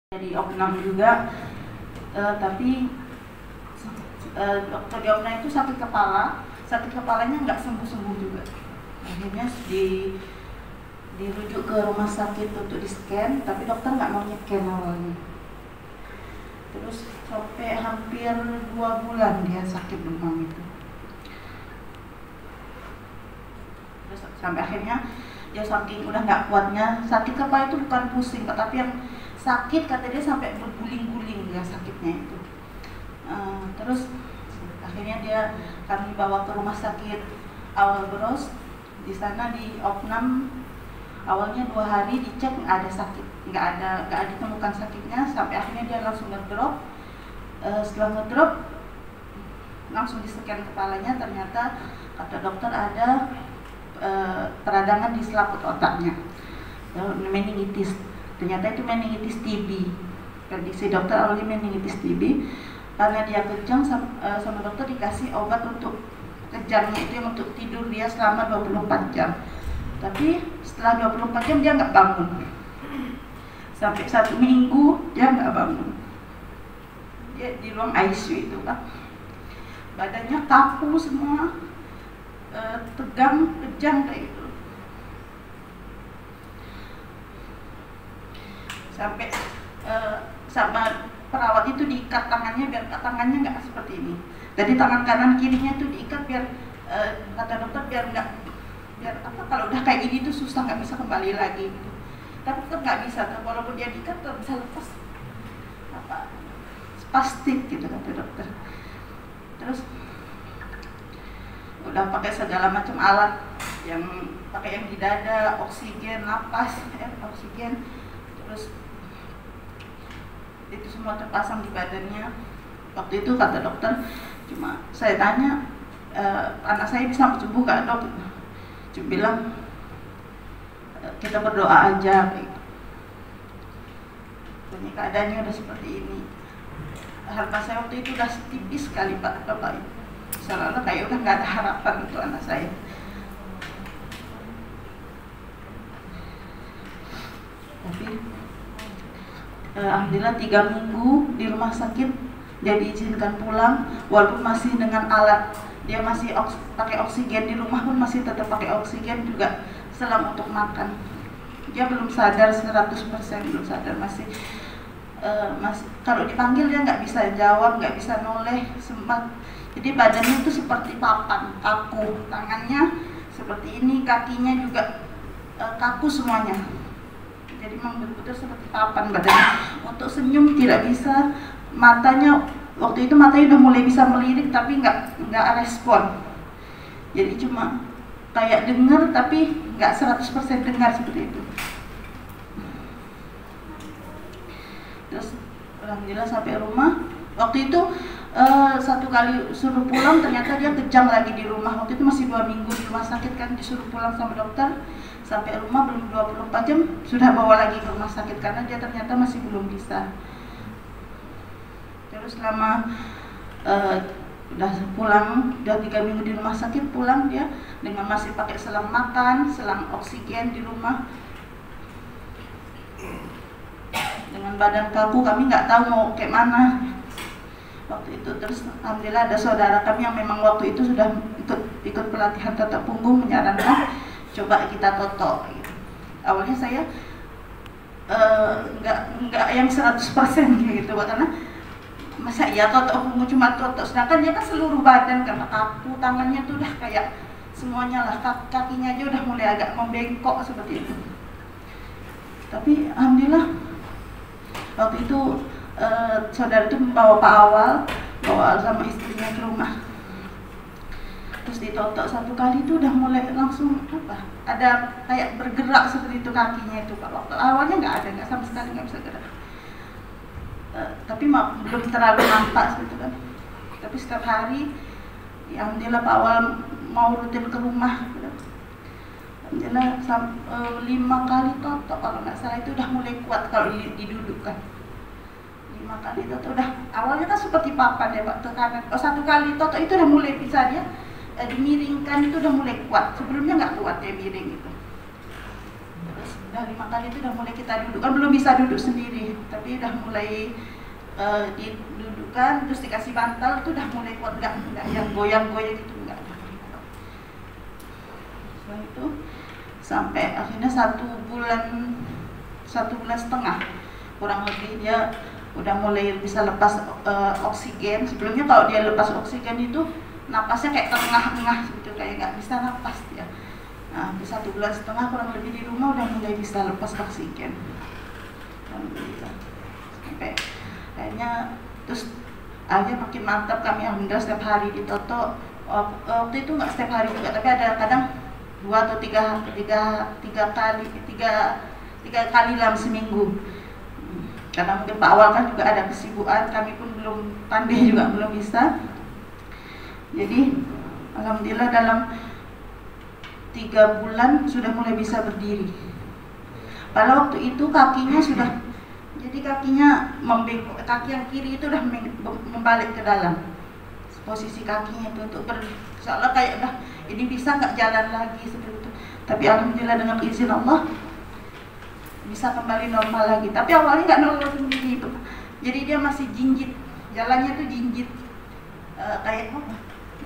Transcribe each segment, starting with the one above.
Dari opnam juga, tapi dokter di opnam itu sakit kepalanya nggak sembuh juga. Akhirnya dirujuk ke rumah sakit untuk di scan, tapi dokter nggak mau nge-scan awalnya. Terus sampai hampir 2 bulan dia sakit demam itu. Terus sampai akhirnya dia saking udah nggak kuatnya, sakit kepala itu bukan pusing, tapi yang sakit kata dia sampai berguling-guling ya sakitnya itu. Terus akhirnya kami bawa ke rumah sakit Awal Bros. Di sana di opnam awalnya 2 hari dicek nggak ada sakit, nggak ditemukan sakitnya, sampai akhirnya dia langsung ngedrop. Setelah ngedrop langsung di-scan kepalanya, ternyata kata dokter ada peradangan di selaput otaknya, meningitis. Ternyata itu meningitis TB. Prediksi dokter awalnya meningitis TB. Karena dia kejang, sama dokter dikasih obat untuk kejangnya itu yang untuk tidur dia selama 24 jam. Tapi setelah 24 jam dia nggak bangun. Sampai 1 minggu dia nggak bangun. Dia di ruang ICU itu kan. Badannya kaku semua, tegang, kejang kayak gitu. Sampai sama perawat itu diikat tangannya biar tangannya nggak seperti ini. Jadi tangan kanan kirinya itu diikat biar kata dokter biar kalau udah kayak gini tuh susah, nggak bisa kembali lagi gitu. Tapi tetap nggak bisa, walaupun dia diikat tetap bisa lepas spastik gitu kata dokter. Terus udah pakai segala macam alat, yang di dada, oksigen, napas, oksigen, terus itu semua terpasang di badannya. Waktu itu kata dokter, cuma saya tanya, anak saya bisa sembuh gak dok? Cuma bilang kita berdoa aja. Ini keadaannya udah seperti ini. Harapan saya waktu itu udah tipis sekali Pak Bapak. Seolah-olah kayak udah nggak ada harapan untuk anak saya. Tapi alhamdulillah 3 minggu di rumah sakit dia diizinkan pulang, walaupun masih dengan alat. Dia masih pakai oksigen, di rumah pun masih tetap pakai oksigen juga selang untuk makan. Dia belum sadar 100%, belum sadar, masih kalau dipanggil dia nggak bisa jawab, nggak bisa noleh, sempat. Jadi badannya itu seperti papan, kaku, tangannya seperti ini, kakinya juga kaku semuanya. Jadi memang betul-betul seperti papan badannya. Untuk senyum tidak bisa, matanya waktu itu matanya udah mulai bisa melirik tapi nggak respon. Jadi cuma kayak dengar tapi nggak 100% dengar seperti itu. Terus alhamdulillah sampai rumah. Waktu itu 1 kali suruh pulang, ternyata dia kejang lagi di rumah. Waktu itu masih 2 minggu di rumah sakit kan, disuruh pulang sama dokter. Sampai rumah belum 24 jam sudah bawa lagi ke rumah sakit karena dia ternyata masih belum bisa. Terus selama udah pulang, udah 3 minggu di rumah sakit, pulang dia dengan masih pakai selang makan, selang oksigen di rumah, dengan badan kaku. Kami nggak tahu mau kayak mana waktu itu. Terus alhamdulillah ada saudara kami yang memang waktu itu sudah ikut pelatihan tata punggung menyarankan coba kita toto. Awalnya saya nggak yang 100% gitu, karena masa iya toto punggung cuma toto, sedangkan dia kan seluruh badan karena kaku, tangannya tuh udah kayak semuanya lah, kakinya aja udah mulai agak membengkok seperti itu. Tapi alhamdulillah waktu itu saudara itu membawa Pak Awal, bawa sama istrinya ke rumah. Terus ditotok 1 kali itu udah mulai langsung ada kayak bergerak seperti itu kakinya itu Pak. Waktu awalnya nggak sama sekali, nggak bisa gerak. Tapi belum terlalu nampak seperti itu kan. Tapi setiap hari ya alhamdulillah Pak Awal mau rutin ke rumah gitu. Alhamdulillah 5 kali totok kalau nggak salah itu udah mulai kuat kalau didudukkan. 5 kali toto udah, awalnya kan seperti papan ya Pak, tekanan. 1 kali toto itu udah mulai bisa dia dimiringkan, itu udah mulai kuat. Sebelumnya nggak kuat dia miring itu. Terus Udah 5 kali itu udah mulai kita duduk, kan belum bisa duduk sendiri, tapi udah mulai didudukan, terus dikasih bantal itu udah mulai kuat, enggak yang goyang-goyang itu enggak. Setelah itu sampai akhirnya 1,5 bulan kurang lebih dia udah mulai bisa lepas oksigen. Sebelumnya kalau dia lepas oksigen itu napasnya kayak tengah-tengah gitu, kayak nggak bisa napas dia. Nah, di 1,5 bulan kurang lebih di rumah udah mulai bisa lepas oksigen. Alhamdulillah. Sampai kayaknya terus aja makin mantap kami, alhamdulillah setiap hari ditoto. Waktu itu nggak setiap hari juga, tapi ada kadang 2 atau 3 kali dalam seminggu. Karena mungkin Pak Awal kan juga ada kesibukan, kami pun belum pandai juga, belum bisa. Jadi alhamdulillah dalam 3 bulan sudah mulai bisa berdiri. Pada waktu itu kakinya sudah, jadi kakinya membengkok, kaki yang kiri itu udah membalik ke dalam. Posisi kakinya itu untuk seolah kayak udah ini bisa nggak jalan lagi seperti itu. Tapi alhamdulillah dengan izin Allah bisa kembali normal lagi. Tapi awalnya nggak normal sendiri itu. Jadi dia masih jinjit, jalannya tuh jinjit kayak apa?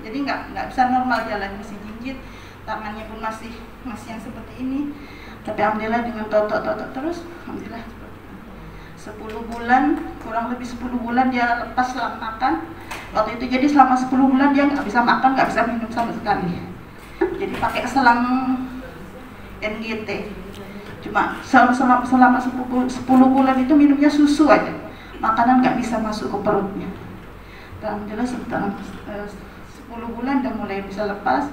Jadi nggak bisa normal jalan, masih jinjit. Tangannya pun masih yang seperti ini. Tapi alhamdulillah dengan toto terus, alhamdulillah 10 bulan, kurang lebih 10 bulan dia lepas selang makan. Waktu itu jadi selama 10 bulan dia nggak bisa makan, nggak bisa minum sama sekali. Jadi pakai selang NGT. Cuma selama 10 bulan itu minumnya susu aja. Makanan nggak bisa masuk ke perutnya. Alhamdulillah setelah 10 bulan udah mulai bisa lepas.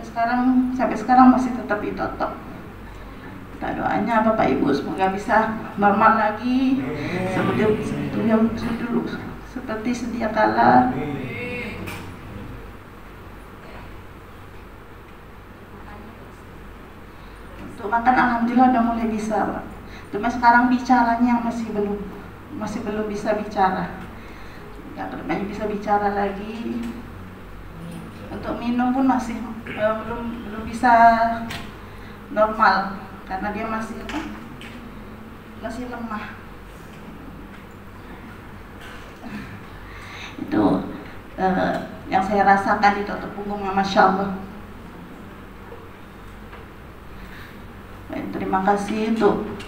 Sekarang sampai sekarang masih tetap ditotok. Kita doanya Bapak Ibu semoga bisa normal lagi seperti sedia kala. Untuk makan alhamdulillah udah mulai bisa, Pak. Cuma sekarang bicaranya masih belum bisa bicara. Nggak banyak bisa bicara lagi. Untuk minum pun masih belum bisa normal karena dia masih lemah. Itu yang saya rasakan di toto punggungnya, Masya Allah. Terima kasih untuk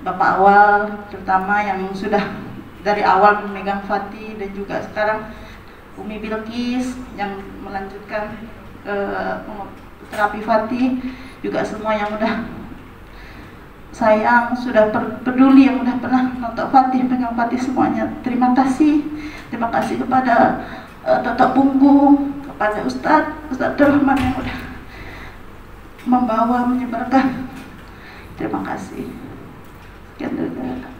Bapak Awal terutama yang sudah dari awal memegang Fatih, dan juga sekarang Umi Bilqis yang melanjutkan terapi Fatih, juga semua yang udah sayang, sudah peduli, yang udah pernah nonton Fatih, pegang Fatih, semuanya terima kasih kepada Toto Punggung, kepada Ustadz Rahman yang udah membawa, menyebarkan. Terima kasih. Sekian dulu.